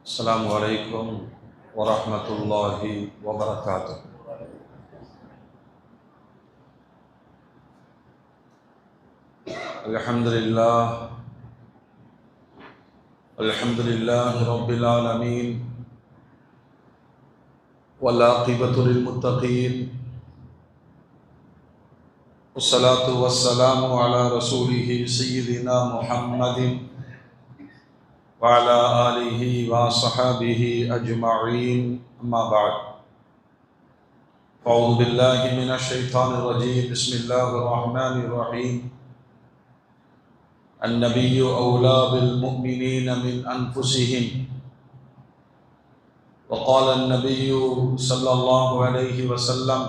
السلام عليكم ورحمة الله وبركاته. الحمد لله رب العالمين، والعاقبة للمتقين، والصلاة والسلام على رسوله سيدنا محمد وعلى آله وصحبه أجمعين، أما بعد. أعوذ بالله من الشيطان الرجيم. بسم الله الرحمن الرحيم. النبي أولى بالمؤمنين من أنفسهم، وقال النبي صلى الله عليه وسلم: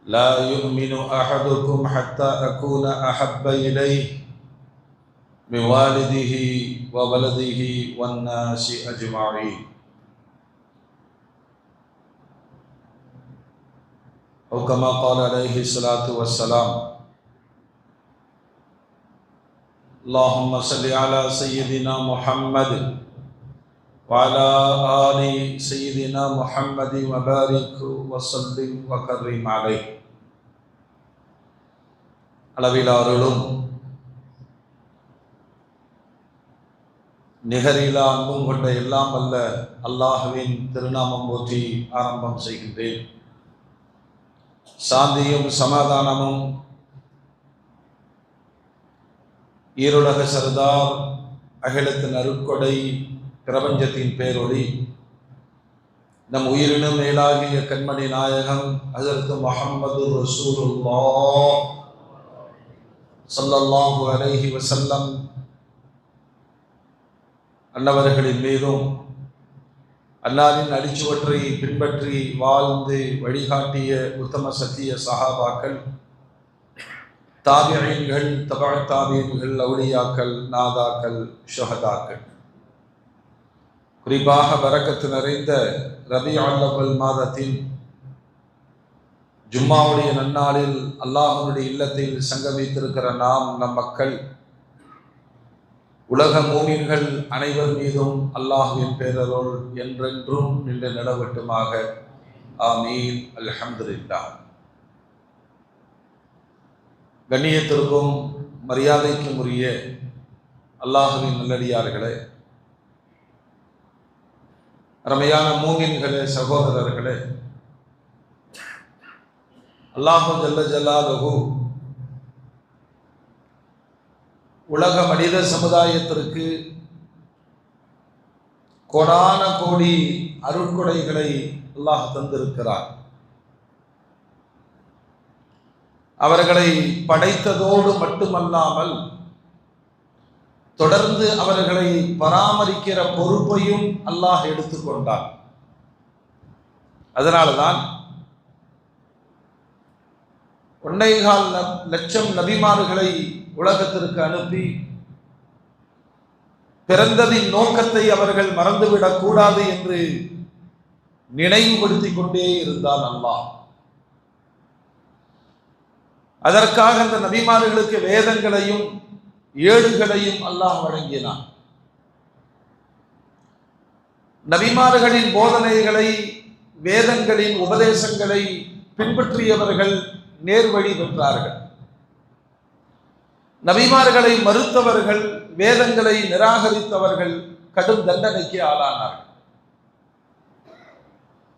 لا يؤمن أحدكم حتى أكون أحب إليه من والده وولده والناس أجمعين. أو كما قال عليه الصلاة والسلام: اللهم صل على سيدنا محمد وعلى آل سيدنا محمد وبارك وسلم وكرم عليه. அளவிலா அருளும் நிகரிலா அன்பும் கொண்ட எல்லாம் வல்ல அல்லாஹ்வின் திருநாமம் போற்றி ஆரம்பம் செய்கின்றேன். சாந்தியும் சமாதானமும் ஈருலக சர்தார், அகிலத்தின் அருட்கொடை, பிரபஞ்சத்தின் பேரொளி, நம் உயிரினும் மேலாகிய கண்மணி நாயகம் ஹஸரத் முஹம்மது ரசூலுல்லாஹ் ஸல்லல்லாஹு அலைஹி வஸல்லம் அன்னவர்களின் மீதும், அன்னாரின் அடிச்சுவற்றை பின்பற்றி வாழ்ந்து வழிகாட்டிய உத்தம சத்திய சஹாபாக்கள், தாபிஈன்கள், தபஅ தாபிஈன்கள், அவுலியாக்கள், நாதாக்கள், ஷுஹதாக்கள், குறிப்பாக பரக்கத்து நிறைந்த ரபியுல் அவ்வல் மாதத்தின் ஜும்மாவுடைய நன்னாளில் அல்லாஹ்வுடைய இல்லத்தில் சங்கமித்திருக்கிற நம் மக்கள், உலக மூமின்கள் அனைவர் மீதும் அல்லாஹ்வின் பேரருள் என்றென்றும் நின்று நிலவட்டுமாக. ஆமீன். அல்ஹம்துலில்லாஹ். கண்ணியத்திற்கும் மரியாதைக்கும் உரிய அல்லாஹ்வின் நல்லடியார்களே, அருமையான மூமின்களே, சகோதரர்களே, அல்லாஹு ஜல்ல ஜலாலுஹு உலக மனித சமுதாயத்திற்கு கோடான கோடி அருட்கொடைகளை அல்லாஹ் தந்திருக்கிறார். அவர்களை படைத்ததோடு மட்டுமல்லாமல் தொடர்ந்து அவர்களை பராமரிக்கிற பொறுப்பையும் அல்லாஹ் எடுத்துக்கொண்டார். அதனால்தான் 1.25 லட்சம் நபிமார்களை உலகத்திற்கு அனுப்பி பிறந்ததின் நோக்கத்தை அவர்கள் மறந்துவிடக் கூடாது என்று நினைவுபடுத்திக் கொண்டே இருந்தான் அல்லாஹ். அதற்காக அந்த நபிமார்களுக்கு வேதங்களையும் ஏடுகளையும் அல்லாஹ் வழங்கினான். நபிமார்களின் போதனைகளை, வேதங்களின் உபதேசங்களை பின்பற்றியவர்கள் நேர்வழி பெற்றார்கள். நபிமார்களை மறுத்தவர்கள், வேதங்களை நிராகரித்தவர்கள் கடும் தண்டனைக்கு ஆளானார்கள்.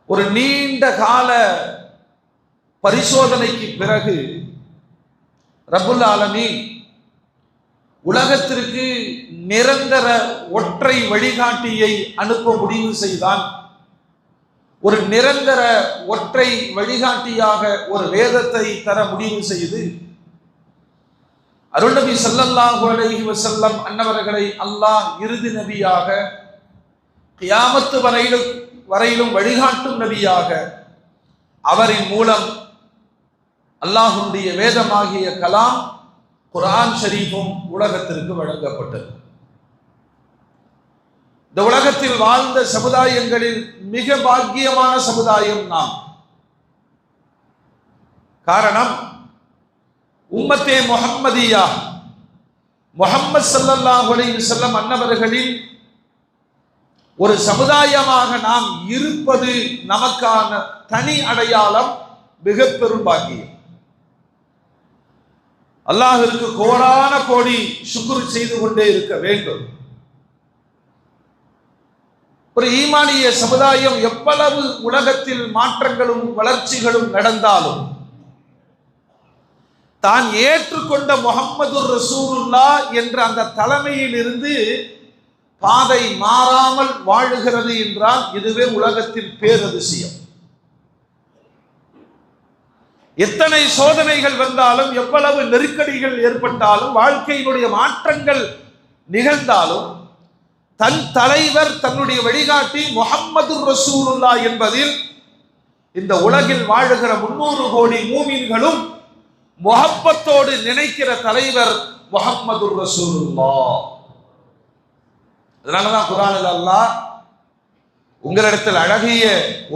ஒரு நீண்ட கால பரிசோதனைக்கு பிறகு ரப்புல் ஆலமீன் உலகத்திற்கு நிரந்தர ஒற்றை வழிகாட்டியை அனுப்ப முடிவு செய்தான். ஒரு நிரந்தர ஒற்றை வழிகாட்டியாக ஒரு வேதத்தை தர முடிவு செய்து அருள் நபி ஸல்லல்லாஹு அலைஹி வஸல்லம் அன்னவர்களை அல்லாஹ் இறுதி நபியாக, கியாமத்து வரையிலும் வழிகாட்டும் நபியாக, அவரின் மூலம் அல்லாஹ்வுடைய வேதமாகிய கலாம் குர்ஆன் ஷரீஃபும் உலகத்திற்கு வழங்கப்பட்டது. இந்த உலகத்தில் வாழ்ந்த சமுதாயங்களில் மிக பாக்கியமான சமுதாயம் நாம். காரணம், உம்மத்தே முஹம்மதியா முஹம்மது ஸல்லல்லாஹு அலைஹி வஸல்லம் அன்னவர்களின் ஒரு சமுதாயமாக நாம் இருப்பது நமக்கான தனி அடையாளம், மிக பெரும் பாக்கியம். அல்லாஹ்விற்கு கோடான கோடி சுக்ர் செய்து கொண்டே இருக்க வேண்டும். ஒரு ஈமானிய சமுதாயம் எவ்வளவு உலகத்தில் மாற்றங்களும் வளர்ச்சிகளும் நடந்தாலும் தான் ஏற்றுக்கொண்ட முஹம்மது ரசூலுல்லாஹ் என்ற அந்த தலைமையில் இருந்து பாதை மாறாமல் வாழுகிறது என்றால் இதுவே உலகத்தின் பேரதிசயம். எத்தனை சோதனைகள் வந்தாலும், எவ்வளவு நெருக்கடிகள் ஏற்பட்டாலும், வாழ்க்கையினுடைய மாற்றங்கள் நிகழ்ந்தாலும் தன் தலைவர், தன்னுடைய வழிகாட்டி முஹம்மது ரசூலுல்லாஹ் என்பதில் இந்த உலகில் வாழுகிற 300 கோடி மூமின்களும் முஹப்பத்தோடு நினைக்கிற தலைவர் முஹம்மது ரசூலுல்லாஹ். அதனாலதான் குர்ஆனில் அல்லாஹ் உங்களிடத்தில் அழகிய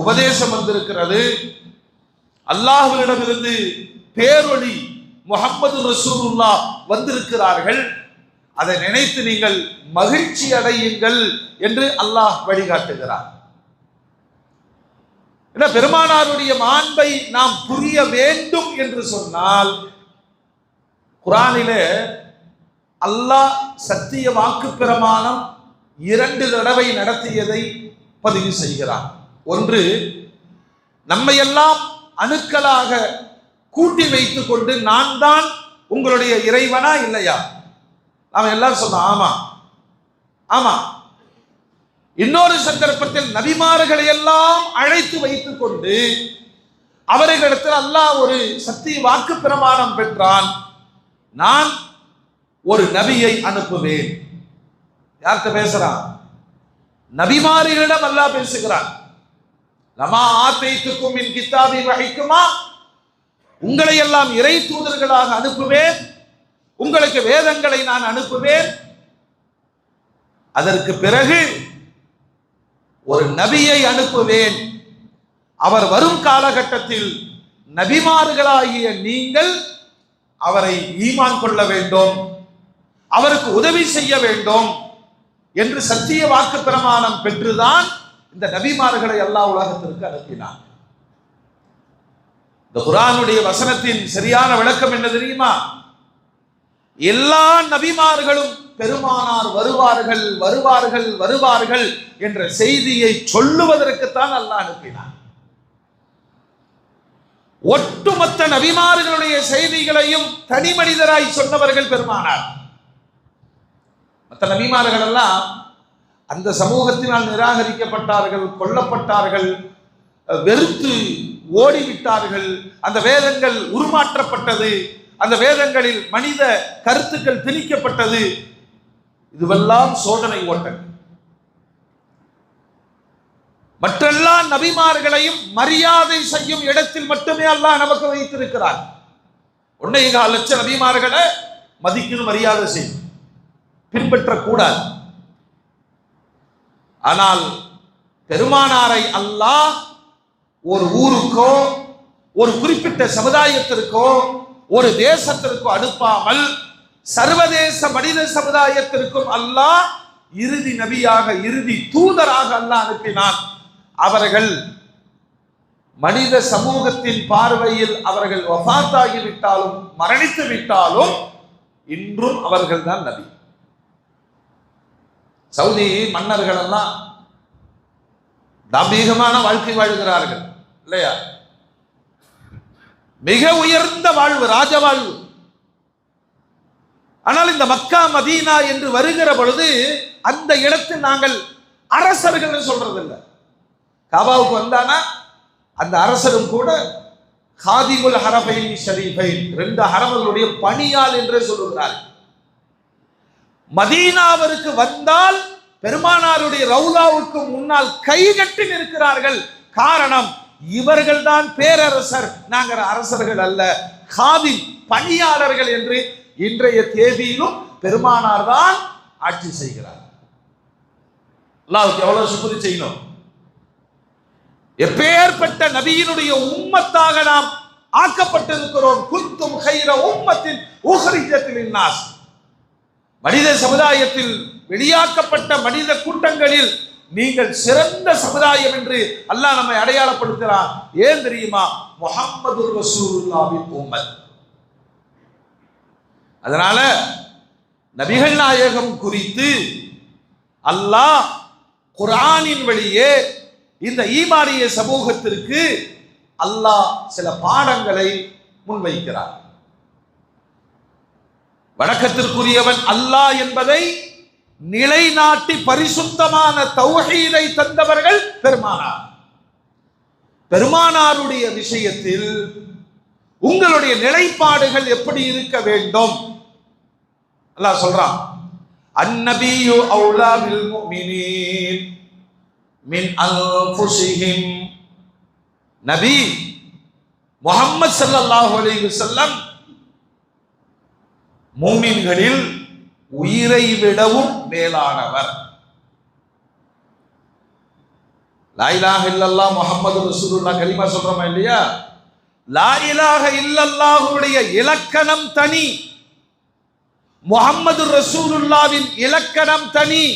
உபதேசம் வந்திருக்கிறது, அல்லாஹ்விடமிருந்து பேரொளி முஹம்மது ரசூலுல்லாஹ் வந்திருக்கிறார்கள், அதை நினைத்து நீங்கள் மகிழ்ச்சி அடையுங்கள் என்று அல்லாஹ் வழிகாட்டுகிறார். பெருமானாருடைய மாண்பை நாம் புரிய வேண்டும் என்று சொன்னால் குர்ஆனிலே அல்லாஹ் சத்திய வாக்கு பிரமாணம் 2 தடவை நடத்தியதை பதிவு செய்கிறார். ஒன்று, நம்மையெல்லாம் அணுக்களாக கூட்டி வைத்துக் கொண்டு நான் தான் உங்களுடைய இறைவனா இல்லையா? நாம் எல்லாரும் சொன்னோம் ஆமா ஆமா. இன்னொரு சந்தர்ப்பத்தில் நபிமார்களை எல்லாம் அழைத்து வைத்துக் கொண்டு அவர்களிடத்தில் அல்லாஹ் ஒரு சத்திய வாக்கு பிரமாணம் பெற்றான், நான் ஒரு நபியை அனுப்புவேன். யார்கிட்ட பேசுறான்? நபிமார்களிடம் அல்லாஹ் பேசுகிறான். லமா ஆதைத்துக்கும் மின் கிதாபி வ ஹிக்மா, உங்களை எல்லாம் இறை தூதர்களாக அனுப்புவேன், உங்களுக்கு வேதங்களை நான் அனுப்புவேன். அதற்கு பிறகு ஒரு நபியை அனுப்புவேன், அவர் வரும் காலகட்டத்தில் நபிமார்களாகிய நீங்கள் அவரை ஈமான் கொள்ள வேண்டும், அவருக்கு உதவி செய்ய வேண்டும் என்று சத்திய வாக்கு பிரமாணம் பெற்றுதான் இந்த நபிமார்களை அல்லாஹ் உலகத்திற்கு அனுப்பினார். இந்த குர்ஆனுடைய வசனத்தின் சரியான விளக்கம் என்ன தெரியுமா? எல்லா நபிமார்களும் பெருமானார் வருவார்கள் வருவார்கள் வருவார்கள் என்ற செய்தியை சொல்லுவதற்குத்தான் அல்லாஹ் அனுப்பினார். ஒட்டுமொத்த நபிமார்களுடைய செய்திகளையும் தனி மனிதராய் சொன்னவர்கள் பெருமானார். மற்ற நபிமார்கள் எல்லாம் அந்த சமூகத்தினால் நிராகரிக்கப்பட்டார்கள், கொல்லப்பட்டார்கள், வெறுத்து ஓடிவிட்டார்கள். அந்த வேதங்கள் உருமாற்றப்பட்டது, அந்த வேதங்களில் மனித கருத்துக்கள் திணிக்கப்பட்டது. இதுவெல்லாம் சோதனை ஓட்டங்கள். மற்றெல்லா நபிமார்களையும் மரியாதை செய்யும் இடத்தில் மட்டுமே அல்லாஹ் நமக்கு வைத்திருக்கிறார். 1.25 லட்சம் நபிமார்களை மதிக்கணும், மரியாதை செய்யும், பின்பற்றக்கூடாது. ஆனால் பெருமானாரை அல்லாஹ் ஒரு ஊருக்கோ ஒரு குறிப்பிட்ட சமுதாயத்திற்கோ ஒரு தேசத்திற்கோ அனுப்பாமல் சர்வதேச மனித சமுதாயத்திற்கும் அல்லாஹ் இறுதி நபியாக, இறுதி தூதராக அல்லாஹ் அனுப்பினான். அவர்கள் மனித சமூகத்தின் பார்வையில் அவர்கள் வஃபாத்தாகிவிட்டாலும் மரணித்து விட்டாலும் இன்றும் அவர்கள் தான் நபி. சவுதி மன்னர்கள் எல்லாம் தாம்பீகமான வாழ்க்கை வாழ்கிறார்கள் இல்லையா? மிக உயர்ந்த வாழ்வு, ராஜ வாழ்வு. ஆனால் இந்த மக்கா மதீனா என்று வருகிற பொழுது அந்த இடத்தில் நாங்கள் அரசர்கள் சொல்றதில்லை. காபாவுக்கு வந்தானா அந்த அரசரும் கூட ஹாதிமுல் ஹரபைன் ஷரீஃபைன், 2 ஹரம்களுடைய பணியாள் என்றே சொல்லுகிறார். மதீனாவிற்கு வந்தால் பெருமானாருடைய ரவுலாவுக்கு முன்னால் கைகட்டி நிற்கிறார்கள். காரணம், இவர்கள் தான் பேரரசர், நாங்கள் அரசர்கள் அல்ல, ஹாதிம் பணியாளர்கள் என்று இன்றைய தேதியிலும் பெருமானார் தான் ஆட்சி செய்கிறார். அல்லாஹ்வுக்கு எவ்வளவு சுக்ரி செய்யணும். எப்பேற்பட்ட நபியினுடைய உம்மத்தாக நாம் ஆக்கப்பட்டிருக்கிறோம். குந்தும் கைர உம்மத்தின் உஹ்ரிஜத் லின்னாஸ். மனித சமுதாயத்தில் வெளியாக்கப்பட்ட மனித கூட்டங்களில் நீங்கள் சிறந்த சமுதாயம் என்று அல்லாஹ் நம்மை அடையாளப்படுத்துகிறான். ஏன் தெரியுமா? முஹம்மது ரசூலுல்லாஹின் உம்மத். அதனால நபிகள் நாயகம் குறித்து அல்லாஹ் குர்ஆனின் வழியே இந்த ஈமானிய சமூகத்திற்கு அல்லாஹ் சில பாடங்களை முன்வைக்கிறார். வணக்கத்திற்குரியவன் அல்லாஹ் என்பதை நிலைநாட்டி பரிசுத்தமான தௌஹீதை தந்தவர்கள் பெருமானார். பெருமானாருடைய விஷயத்தில் உங்களுடைய நிலைப்பாடுகள் எப்படி இருக்க வேண்டும்? அல்லாஹ் சொல்றான், அன்னபியு அவுலா பில் முஃமினீன் மின் அன்ஃபுஸிஹிம். நபி முஹம்மது ஸல்லல்லாஹு அலைஹி வஸல்லம் மூமின்களில் உயிரை விடவும் மேலானவர். லா இலாஹ இல்லல்லாஹ் முஹம்மது ரசூலுல்லாஹ் கலிமா சொல்றோமா இல்லையா? லா இலாஹ இல்லல்லாஹுடைய இலக்கணம் தனி, முஹம்மது ரசூலுல்லாஹ்வின் இலக்கணம் தனி.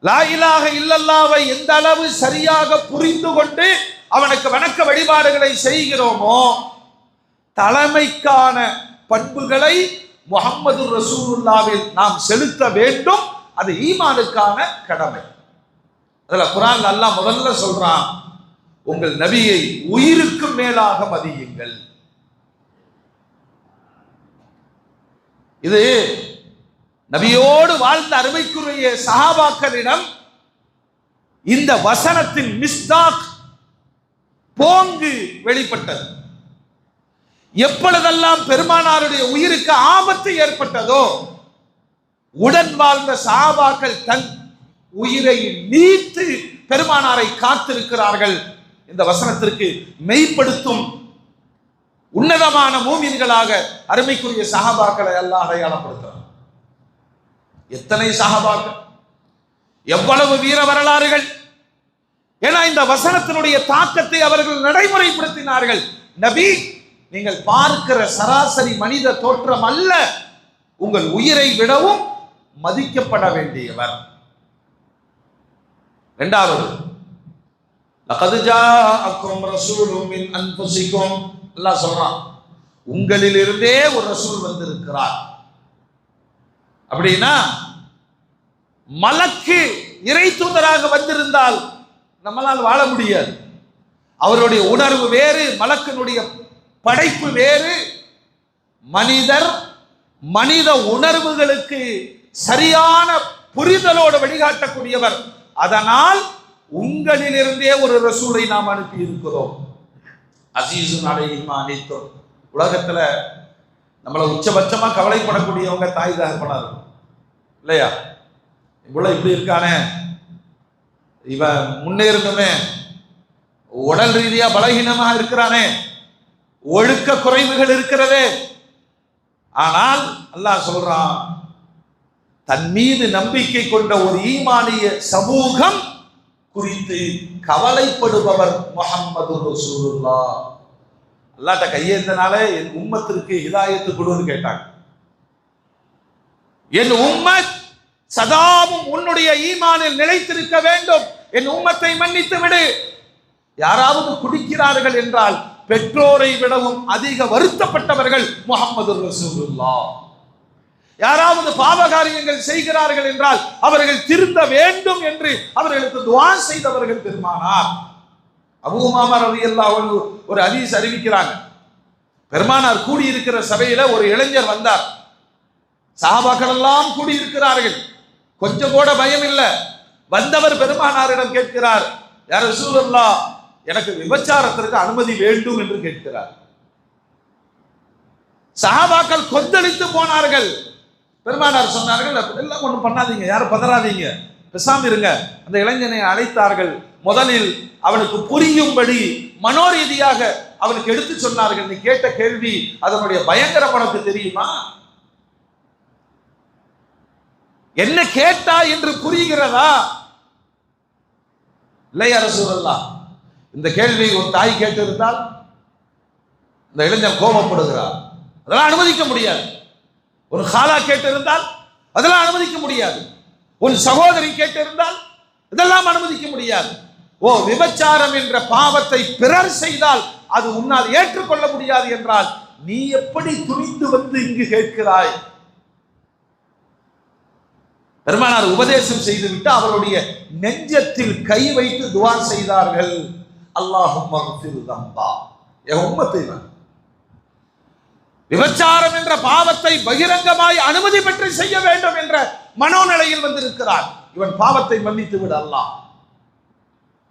லா இலாஹ இல்லல்லாஹ்வை எந்த அளவு சரியாக புரிந்து கொண்டு அவனுக்கு வணக்க வழிபாடுகளை செய்கிறோமோ, தலைமைக்கான பண்புகளை முஹம்மது ரசூலுல்லாஹ்வில் நாம் செலுத்த வேண்டும். அது ஈமானுக்கான கடமை. அதுல குர்ஆன் அல்லாஹ் முதல்ல சொல்றான், உங்கள் நபியை உயிருக்கு மேலாக மதியுங்கள். இது நபியோடு வாழ்ந்த அருமைக்குரிய சஹாபாக்களிடம் இந்த வசனத்தின் மிஸ்தாக் போங்கு வெளிப்பட்டது. எப்பொழுதெல்லாம் பெருமானாருடைய உயிருக்கு ஆபத்து ஏற்பட்டதோ, உடன் வாழ்ந்த சஹாபாக்கள் தன் உயிரை நீத்து பெருமானாரை காத்திருக்கிறார்கள். இந்த வசனத்திற்கு மெய்ப்படுத்தும் உன்னதமான மூமின்களாக அருமைக்குரிய சஹாபாக்களை அல்லாஹ் அடையாளப்படுத்துகிறார். எத்தனை சஹாபாக்கள், எவ்வளவு வீர வரலாறுகள்! ஏன்னா இந்த வசனத்தினுடைய தாக்கத்தை அவர்கள் நடைமுறைப்படுத்தினார்கள். நபி, நீங்கள் பார்க்கிற சராசரி மனித தோற்றம் அல்ல, உங்கள் உயிரை விடவும் மதிக்கப்பட வேண்டியவர். இரண்டாவது, லகத் ஜாஅக்கும் ரசூலும் மின் அன்ஃபுசிக்கும். அல்லாஹ் சொல்றான், உங்களிலிருந்தே ஒரு ரசூல் வந்திருக்கிறார். அப்படின்னா மலக்கு இறை தூதராக வந்திருந்தால் நம்மளால் வாழ முடியாது. அவருடைய உணர்வு வேறு, மலக்கினுடைய படைப்பு வேறு. மனிதர் மனித உணர்வுகளுக்கு சரியான புரிதலோடு வழிகாட்டக்கூடியவர். அதனால் உங்களிலிருந்தே ஒரு ரசூலை நாம் அனுப்பி இருக்கிறோம். அசீசுன் அலைஹி மா அனித்தும். உலகத்துல நம்மளை உச்சபட்சமா கவலைப்படக்கூடியவங்க தாய் தகப்பனார் இல்லையா? இவ்வளவு இப்படி இருக்கானே, இவன் முன்னேறணுமே, உடல் ரீதியா பலகீனமாக இருக்கிறானே, ஒழுக்க குறைவுகள் இருக்கிறதே. ஆனால் அல்லாஹ் சொல்றான், தன் மீது நம்பிக்கை கொண்ட ஒரு ஈமானிய சமூகம் குறித்து கவலைப்படுபவர் முஹம்மது ரசூலுல்லாஹ். அல்லாஹ்ட்ட கையேந்தனால என் உம்மத்திற்கு ஹிதாயத்து கொடுன்னு கேட்டாங்க. என் உம்மத் சதாவும் உன்னுடைய ஈமானில் நிலைத்திருக்க வேண்டும், என் உம்மத்தை மன்னித்து விடு. யாராவது குடிக்கிறார்கள் என்றால் பெற்றோரை விடவும் அதிக வருத்தப்பட்டவர்கள் முஹம்மது ரசூலுல்லாஹ். யாராவது பாவகாரியங்கள் செய்கிறார்கள் என்றால் அவர்கள் திருந்த வேண்டும் என்று அவர்களுக்கு துஆ செய்தவர்கள் பெருமானார். அபூ உமாமா ரலியல்லாஹு அன்ஹு ஒரு ஹதீஸ் அறிவிக்கிறாங்க. பெருமானார் கூடியிருக்கிற சபையில ஒரு இளைஞர் வந்தார். சஹாபாக்கள் எல்லாம் கூடியிருக்கிறார்கள், கொஞ்சம் கூட பயம் இல்லை. வந்தவர் பெருமானாரிடம் கேட்கிறார், யா ரசூலல்லாஹ், எனக்கு விபச்சாரத்திற்கு அனுமதி வேண்டும் என்று கேட்கிறார். சஹாபாக்கள் கொந்தளித்து போனார்கள். பெருமானார் சொன்னார்கள், எல்லாம் ஒன்றும் பண்ணாதீங்க, யாரும் பதறாதீங்க, பேசாம இருங்க. அந்த இளைஞனை அழைத்தார்கள். முதலில் அவனுக்கு புரியும்படி மனோரீதியாக அவனுக்கு எடுத்து சொன்னார்கள். நீ கேட்ட கேள்வி அதனுடைய பயங்கரம் உனக்கு தெரியுமா? என்ன கேட்டா என்று புரிகிறதா? இல்லையா ரசூலல்லாஹ்? இந்த கேள்வி ஒரு தாய் கேட்டிருந்தால் இந்த இளைஞன் கோபப்படுகிறார். அதெல்லாம் அனுமதிக்க முடியாது. ஒரு ஹாலா கேட்டிருந்தால் அதெல்லாம் அனுமதிக்க முடியாது. ஒரு சகோதரி கேட்டிருந்தால் இதெல்லாம் அனுமதிக்க முடியாது. ஓ, விபச்சாரம் என்ற பாவத்தை பிறர் செய்தால் அது உன்னால் ஏற்றுக்கொள்ள முடியாது என்றால் நீ எப்படி துணிந்து வந்து இங்கு கேட்கிறாய்? பெருமானார் உபதேசம் செய்துவிட்டு அவருடைய நெஞ்சத்தில் கை வைத்து துஆ செய்தார்கள். அல்லாஹும்ம ஃபிர் தம்பா, என் உம்மத்தை விபச்சாரம் என்ற பாவத்தை பகிரங்கமாய் அனுமதி பெற்று செய்ய வேண்டும் என்ற மனோநிலையில் வந்திருக்கிறார். இவன் பாவத்தை மன்னித்து விட அல்லாஹ்.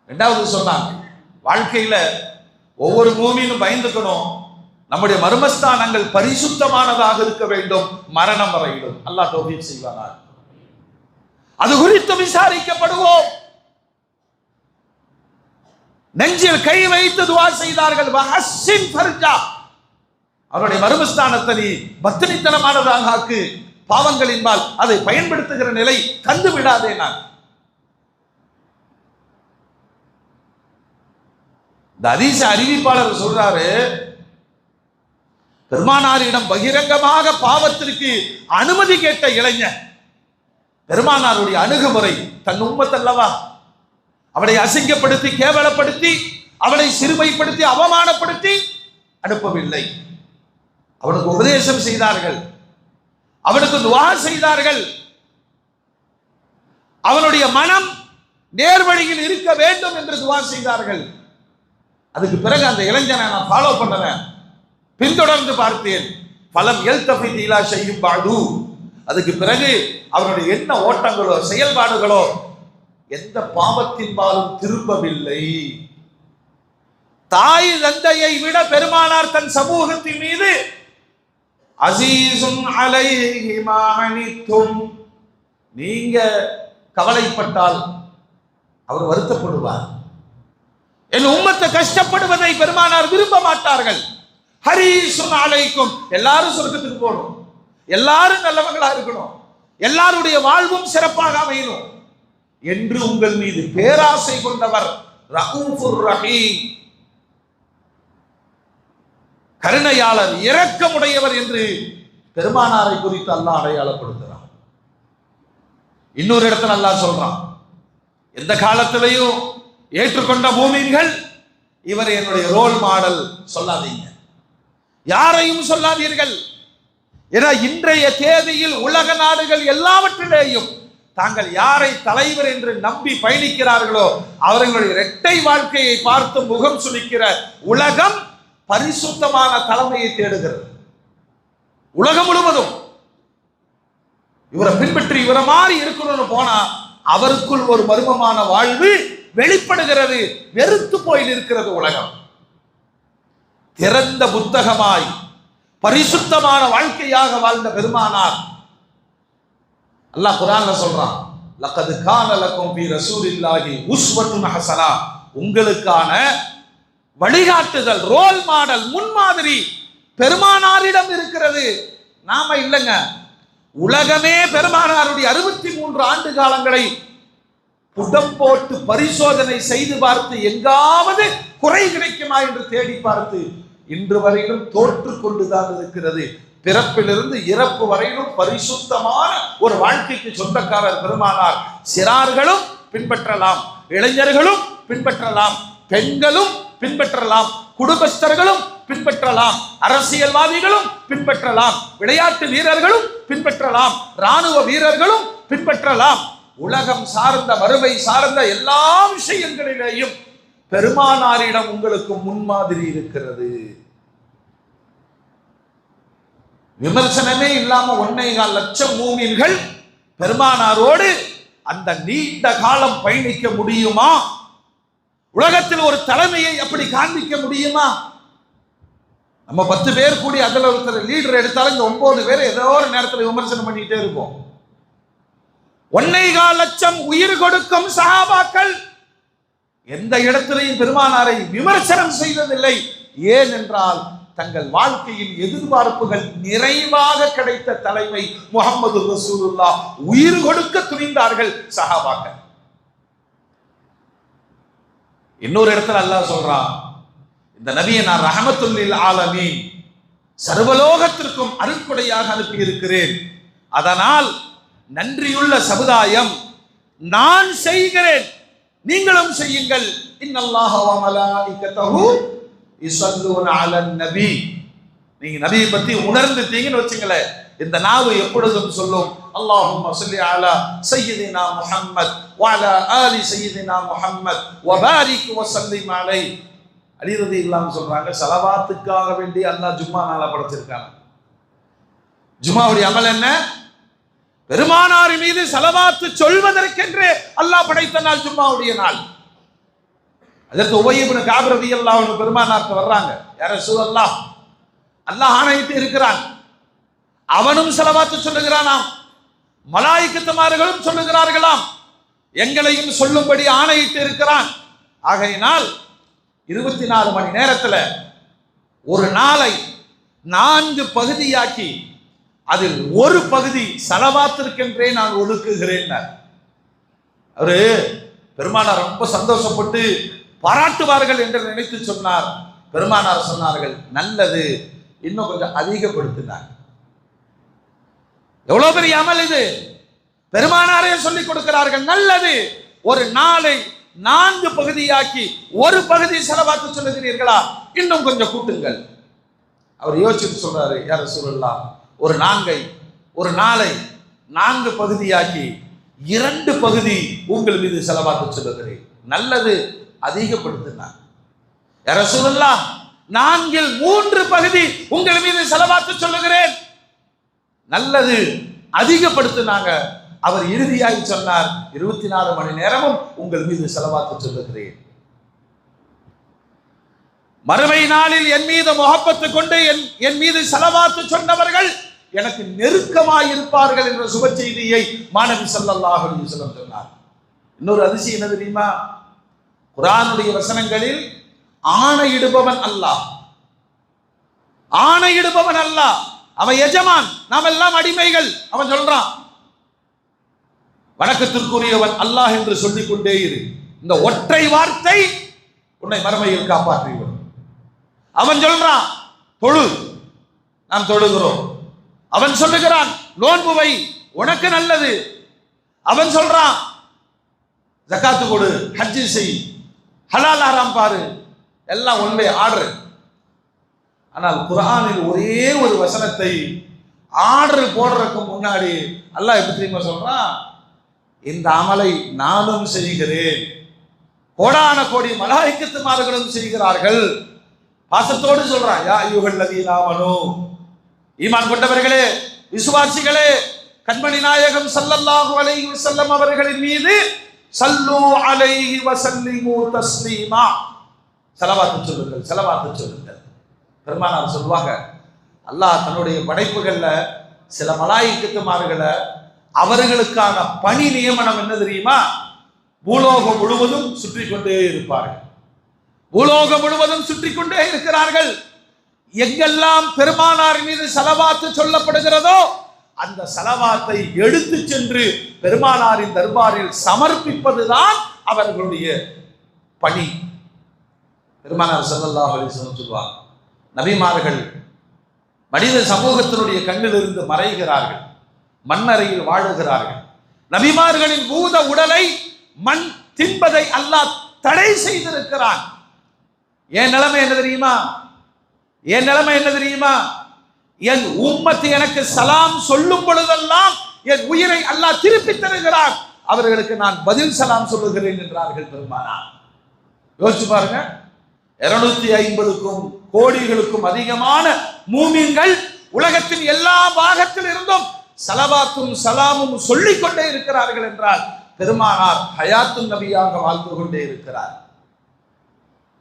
இரண்டாவது சொன்னாங்க, வாழ்க்கையில ஒவ்வொரு மூமினும் பயந்துக்கணும், நம்முடைய மர்மஸ்தானங்கள் பரிசுத்தமானதாக இருக்க வேண்டும் மரணம் வரையிலும். அல்லாஹ் தௌஃபீக் செய்வானார். அது குறித்து விசாரிக்கப்படுவோம். நெஞ்சில் கை வைத்து துஆ செய்தார்கள். வஹஸ்ஸின் ஃபர்ஜா, அவருடைய மர்மஸ்தானத்தை நீ பத்தினித்தனமானதாக ஆக்கு, பாவங்களின்பால் அதை பயன்படுத்துகிற நிலை தந்து விடாதே. நான் இந்த ஹதீஸ் அறிவிப்பாளர் சொல்றாரு, பெருமானாரிடம் பகிரங்கமாக பாவத்திற்கு அனுமதி கேட்ட இளைஞன், பெருமானாருடைய அணுகுமுறை தன் உம்மத் அல்லவா, அவளை அசிங்கப்படுத்தி கேவலப்படுத்தி அவளை சிறுமைப்படுத்தி அவமானப்படுத்தி அனுப்பவில்லை. அவனுக்கு உபதேசம் செய்தார்கள், அவனுக்கு துஆ செய்தார்கள். அவனுடைய மனம் நேர்வழியில் இருக்க வேண்டும் என்று துஆ செய்தார்கள். அதுக்கு பிறகு அந்த இளைஞனை நான் ஃபாலோ பண்ணேன், பின்தொடர்ந்து பார்த்தேன். பலம் எல்தஃபித் இலா ஷைஇன் பஅது, அதுக்கு பிறகு அவருடைய என்ன ஓட்டங்களோ செயல்பாடுகளோ எந்த பாவத்தின்பாலும் திரும்பவில்லை. தாய் தந்தையை விட பெருமானார் தன் சமூகத்தின் மீது அஸீஸுன் அலைஹி மா அனித்தும், நீங்க கவலைப்பட்டால் அவர் வருத்தப்படுவார். என் உம்மத்தை கஷ்டப்படுவதை பெருமானார் விரும்ப மாட்டார்கள். ஹரீஸுன் அலைக்கும், எல்லாரும் சொர்க்கத்துக்கு போகணும், எல்லாரும் நல்லவங்களா இருக்கணும், எல்லாருடைய வாழ்வும் சிறப்பாக அமையணும் என்று உங்கள் மீது பேராசை கொண்டவர். ரഊஃபுர் ரஹீம், கருணையாளர், இரக்கமுடையவர் என்று பெருமானாரை குறித்து அல்லாஹ் அடையாளப்படுத்துகிறார். இன்னொரு இடத்துல அல்லாஹ் சொல்றான், எந்த காலத்திலையும் ஏற்றுக்கொண்ட மூமின்கள் இவர் என்னுடைய ரோல் மாடல் சொல்லாதீங்க, யாரையும் சொல்லாதீர்கள். என இன்றைய தேதியில் உலக நாடுகள் எல்லாவற்றிலேயும் தாங்கள் யாரை தலைவர் என்று நம்பி பயணிக்கிறார்களோ அவர்களுடைய இரட்டை வாழ்க்கையை பார்த்து முகம் சுளிக்கிற உலகம் பரிசுத்தமான தலைமையை தேடுகிறது. உலகம் முழுவதும் இவரை பின்பற்றி இவரை மாதிரி இருக்கணும்னு போனா அவருக்குள் ஒரு மர்மமான வாழ்வு வெளிப்படுகிறது. வெறுத்து போய் இருக்கிறது உலகம். திறந்த புத்தகமாய் பரிசுத்தமான வாழ்க்கையாக வாழ்ந்த பெருமானார் அல்லாஹ் குர்ஆன்ல சொல்றான், லக்கத் கான லக்கும் ஃபீ ரசூலில்லாஹி உஸ்வத்துன் ஹஸனா, உங்களுக்கான வழிகாட்டுதல், ரோல் மாடல், முன்மாதிரி பெருமானாரிடம் இருக்கிறது. நாம இல்லைங்க. உலகமே பெருமானாருடைய 63 ஆண்டு காலங்களை புடம் போட்டு பரிசோதனை செய்து பார்த்து எங்காவது குறை கிடைக்குமா என்று தேடி பார்த்து இன்று வரையிலும் தோற்று கொண்டுதான் இருக்கிறது. பிறப்பிலிருந்து இறப்பு வரையிலும் பரிசுத்தமான ஒரு வாழ்க்கைக்கு சொந்தக்காரர் பெருமானார். சிறார்களும் பின்பற்றலாம், இளைஞர்களும் பின்பற்றலாம், பெண்களும் பின்பற்றலாம், குடும்பஸ்தர்களும் பின்பற்றலாம், அரசியல்வாதிகளும் பின்பற்றலாம், விளையாட்டு வீரர்களும் பின்பற்றலாம், ராணுவ வீரர்களும் பின்பற்றலாம். உலகம் சார்ந்த மறுமை சார்ந்த எல்லா விஷயங்களிலேயும் பெருமானாரிடம் உங்களுக்கு முன்மாதிரி இருக்கிறது. விமர்சனமே இல்லாம 1.25 லட்சம் மூமின்கள் பெருமானாரோடு அந்த நீண்ட காலம் பயணிக்க முடியுமா? உலகத்தில் ஒரு தலைமையை அப்படி காண்பிக்க முடியுமா? நம்ம 10 பேர் கூடி அதுல ஒருத்தர் லீடர் எடுத்தாலும் இந்த 9 பேர் ஏதோ ஒரு நேரத்தில் விமர்சனம் பண்ணிட்டே இருப்போம். 1.25 லட்சம் உயிர் கொடுக்கும் சஹாபாக்கள் எந்த இடத்திலையும் பெருமானாரை விமர்சனம் செய்ததில்லை. ஏன் என்றால் தங்கள் வாழ்க்கையில் எதிர்பார்ப்புகள் நிறைவாக கிடைத்த தலைமை முஹம்மது ரசூலுல்லாஹ். உயிர் கொடுக்க துணிந்தார்கள் சஹாபாக்கள். இன்னொரு இடத்துல அல்லாஹ் சொல்றான், இந்த நபியை நான் ரஹமத்துல் லில் ஆலமீன், சர்வலோகத்திற்கும் அருட்கொடையாக அனுப்பி இருக்கிறேன். அதனால் நன்றியுள்ள சமுதாயம் நான் செய்கிறேன், நீங்களும் செய்யுங்கள். இன்னல்லாஹ வ மலாயிகத்தஹு யுஸல்லூன அலன் நபி. நீங்க நபியை பத்தி உணர்ந்துட்டீங்கன்னு வச்சுங்களேன், இந்த நாவு எப்பொழுதும் சொல்லும் அல்லாஹும்ம ஸல்லி அலா சய்யிதினா முஹம்மத் வ அலா ஆலி சய்யிதினா முஹம்மத் வ பாரிக் வ ஸல்லிம் அலைஹி. அலி ரலியல்லாஹு சொல்றாங்க, ஸலவாத்துக்காக வேண்டி அல்லாஹ் ஜும்மா நாளை படைச்சிருக்காங்க. ஜும்மாவுடைய அமல் என்ன? பெருமானார் மீது ஸலவாத்து சொல்வதற்கென்று அல்லாஹ் படைத்த நாள் ஜும்மாவுடைய நாள். அதற்கு உபய் இப்னு கஅப் ரலியல்லாஹு அன்ஹு பெருமானாருக்கு வர்றாங்க, யா ரசூலல்லாஹ், அல்லாஹ் ஆணையிட்டு இருக்கிறான், அவனும் ஸலவாத்து சொல்லுகிறானாம், மலாயிகத்துமார்களும் சொல்லுகிறார்களாம், எங்களையும் சொல்லும்படி ஆணையிட்டு இருக்கிறான். ஆகையினால் 24 மணி நேரத்தில் ஒரு நாளை 4 பகுதியாக்கி அதில் ஒரு பகுதி ஸலவாத்திற்கென்றே நான் ஒதுக்குகிறேன். அவரு பெருமானார் ரொம்ப சந்தோஷப்பட்டு பாராட்டுவார்கள் என்று நினைத்து சொன்னார். பெருமானார் சொன்னார்கள், நல்லது, இன்னும் கொஞ்சம் அதிகப்படுத்தினார். எவ்வளவு பெரிய அமல் இது! பெருமானாரே சொல்லிக் கொடுக்கிறார்கள், நல்லது, ஒரு நாளை 4 பகுதியாக்கி ஒரு பகுதி ஸலவாத்து சொல்லுகிறீர்களா, இன்னும் கொஞ்சம் கூட்டுங்கள். அவர் யோசிச்சுட்டு சொல்றாரு, யா ரசூலல்லாஹ், ஒரு நாளை 4 பகுதியாக்கி 2 பகுதி உங்கள் மீது ஸலவாத்து சொல்லுகிறேன். நல்லது, அதிகப்படுத்தினார். யா ரசூலல்லாஹ், 4 3 பகுதி உங்கள் மீது ஸலவாத்து சொல்லுகிறேன். நல்லது, அதிகப்படுத்தினாங்க. அவர் இறுதியாய் சொன்னார், 24 மணி நேரமும் உங்கள் மீது ஸலவாத்து சொல்லுகிறேன். மறுமை நாளில் என் மீது முஹப்பத்து கொண்டு என் மீது ஸலவாத்து சொன்னவர்கள் எனக்கு நெருக்கமாய் இருப்பார்கள் என்ற சுப செய்தியை மாநபி ஸல்லல்லாஹு அலைஹி வஸல்லம் சொன்னார். இன்னொரு அதிசயம் என்ன தெரியுமா? குர்ஆனுடைய வசனங்களில் ஆணையிடுபவன் அல்லாஹ், ஆணையிடுபவன் அல்லாஹ், அவன் எஜமான், நாம் எல்லாம் அடிமைகள். அவன் சொல்றான், வணக்கத்திற்குரியவன் அல்லாஹ் என்று சொல்லிக் கொண்டே இரு. இந்த ஒற்றை வார்த்தை உன்னை மறுமையில் காப்பாற்றிவிடும். அவன் சொல்றான், தொழு, நாம் தொழுகிறோம். அவன் சொல்லுகிறான், நோன்பு வை, உனக்கு நல்லது. அவன் சொல்றான், ஜகாத்து கொடு, ஹஜ்ஜி செய், ஹலால் ஹராம் பாரு, எல்லாம் ஒன்வே ஆர்டர். ஆனால் குர்ஆனில் ஒரே ஒரு வசனத்தை ஆர்டர் போடுறதுக்கு முன்னாடி அல்லாஹ் எப்படி தெரியுமா சொல்றான்? இந்த அமலை நானும் செய்கிறேன், கோடான கோடி மலாயிகத்துமார்களும் செய்கிறார்கள். பாசத்தோடு சொல்றான், யா அய்யுஹல்லதீன ஆமனூ, ஈமான் கொண்டவர்களே, விசுவாசிகளே, கண்மணி நாயகம் ஸல்லல்லாஹு அலைஹி வஸல்லம் அவர்களின் மீது ஸல்லூ அலைஹி வஸல்லிமு தஸ்லீமா, ஸலவாத்து சொல்லுங்கள், ஸலவாத்து சொல்லுங்கள். பெருமானார் சொல்வாங்க, அல்லாஹ் தன்னுடைய படைப்புகள்ல சில மலாயிகத்துமார்களை அவர்களுக்கான பணி நியமனம் என்ன தெரியுமா? பூலோகம் முழுவதும் சுற்றி கொண்டே இருப்பார்கள். பூலோகம் முழுவதும் சுற்றி கொண்டே இருக்கிறார்கள். எங்கெல்லாம் பெருமானார் மீது ஸலவாத்து சொல்லப்படுகிறதோ அந்த ஸலவாத்தை எடுத்து சென்று பெருமானாரின் தர்பாரில் சமர்ப்பிப்பதுதான் அவர்களுடைய பணி. பெருமானார் ஸல்லல்லாஹு அலைஹி வஸல்லம் சொல்வார், நபிமார்கள் மனித சமூகத்தினுடைய கண்ணிலிருந்து மறைகிறார்கள், மண்ணறையில் வாழுகிறார்கள். நபிமார்களின் பூத உடலை மண் தின்பதை அல்லாஹ் தடை செய்திருக்கிறான். என் நிலைமை என்ன தெரியுமா? என் நிலைமை என்ன தெரியுமா? என் உம்மத்து எனக்கு சலாம் சொல்லும் பொழுதெல்லாம் என் உயிரை அல்லாஹ் திருப்பி தருகிறான், அவர்களுக்கு நான் பதில் சலாம் சொல்லுகிறேன் என்றார்கள் பெருமானார். யோசிச்சு பாருங்க, 250 கோடிகளுக்கும் அதிகமான மூமின்கள் உலகத்தின் எல்லா பாகத்தில் இருந்தும் ஸலவாத்தும் சலாமும் சொல்லிக் கொண்டே இருக்கிறார்கள் என்றால் பெருமானார் ஹயாத்துன் நபியாக வாழ்ந்து கொண்டே இருக்கிறார்.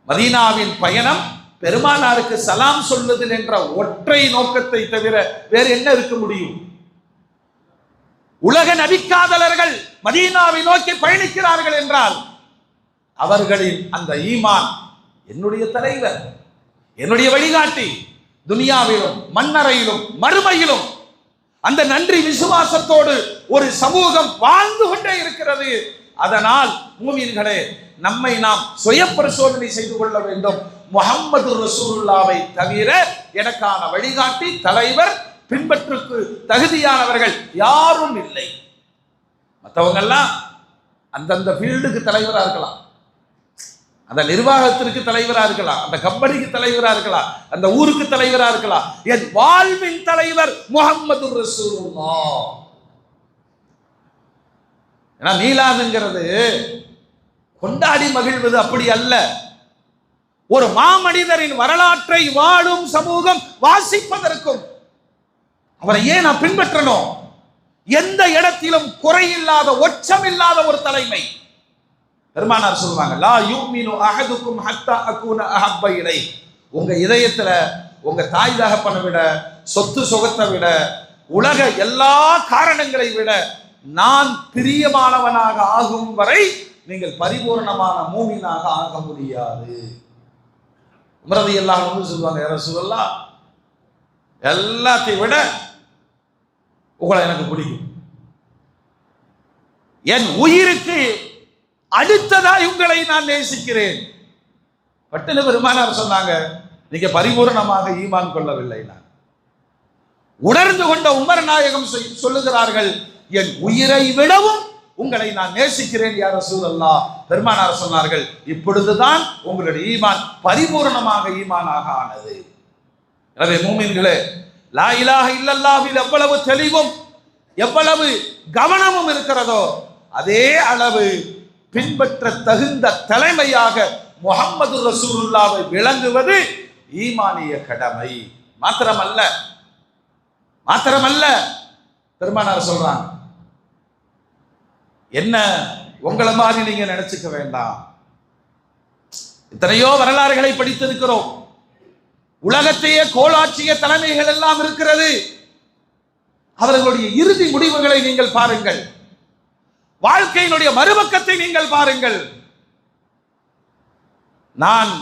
மதீனாவின் பயணம் பெருமானாருக்கு சலாம் சொல்லுதல் என்ற ஒற்றை நோக்கத்தை தவிர வேறு என்ன இருக்க முடியும்? உலக நபிக்காதலர்கள் மதீனாவை நோக்கி பயணிக்கிறார்கள் என்றால் அவர்களின் அந்த ஈமான், என்னுடைய தலைவர், என்னுடைய வழிகாட்டி, துனியாவிலும் மண்ணறையிலும் மறுமையிலும் அந்த நன்றி விசுவாசத்தோடு ஒரு சமூகம் வாழ்ந்து கொண்டே இருக்கிறது. அதனால் மூமின்களே, நம்மை நாம் சுய பரிசோதனை செய்து கொள்ள வேண்டும். முஹம்மது ரசூலுல்லாவை தவிர எனக்கான வழிகாட்டி தலைவர் பின்பற்றுக்கு தகுதியானவர்கள் யாரும் இல்லை. மற்றவங்க எல்லாம் அந்தந்த ஃபீல்டுக்கு தலைவராக இருக்கலாம், அந்த நிர்வாகத்திற்கு தலைவராக இருக்கலாம், அந்த கம்பெனிக்கு தலைவராக இருக்கலாம், அந்த ஊருக்கு தலைவராக இருக்கலாம். என் வாழ்வின் தலைவர் முஹம்மது ரசூலுல்லாஹ். ஏன்னா மீலாதுங்கிறது கொண்டாடி மகிழ்வது அப்படி அல்ல. ஒரு மாமனிதரின் வரலாற்றை வாழும் சமூகம் வாசிப்பதற்கும் அவரை ஏன் நான் பின்பற்றணும்? எந்த இடத்திலும் குறையில்லாத ஒச்சம் இல்லாத ஒரு தலைமை. பெருமானார் சொல்வாங்க, லா யுமினு அஹதுக்கும் ஹத்தா அகூன அஹப்ப இலை. உங்க இதயத்துல உங்க தாய் தகப்பனை விட, சொத்து சுகத்தை விட, உலக எல்லா காரணங்களை விட நான் பிரியமானவனாக ஆகும் வரை நீங்கள் பரிபூர்ணமான மூமினாக ஆக முடியாது. உமரது எல்லாம் சொல்லுவாங்க, யார சொல்லலாம், எல்லாத்தையும் விட உங்களை எனக்கு பிடிக்கும். என் உயிருக்கு அடுத்ததாய் உங்களை நான் நேசிக்கிறேன். பட்டுன்னு பெருமானார் சொன்னாங்க, நீங்க பரிபூர்ணமாக ஈமான் கொள்ளவில்லை. நான் உணர்ந்து கொண்ட உமர் நாயகம் சொல்லுகிறார்கள், என் உயிரை விடவும் உங்களை நான் நேசிக்கிறேன் யா ரசூலல்லாஹ். பெருமானார் சொன்னார்கள், இப்பொழுதுதான் உங்களுடைய ஈமான் பரிபூர்ணமாக ஈமானாக ஆனது. எனவே மூமின்களே, லா இலாஹ இல்லல்லாஹ்வில் எவ்வளவு தெளிவும் எவ்வளவு கவனமும் இருக்கிறதோ அதே அளவு பின்பற்ற தகுந்த தலைமையாக முஹம்மது ரசூலுல்லாஹ்வை விளங்குவது ஈமானிய கடமை. மாத்திரமல்ல பெருமானார் சொல்றாங்க, என்ன உங்களை மாதிரி நீங்க நினைச்சுக்க வேண்டாம். எத்தனையோ வரலாறுகளை படித்திருக்கிறோம். உலகத்தையே கோலாட்சிய தலைமைகள் எல்லாம் இருக்கிறது. அவர்களுடைய இறுதி முடிவுகளை நீங்கள் பாருங்கள். வாழ்க்கையினுடைய மறுபக்கத்தை நீங்கள் பாருங்கள். நான்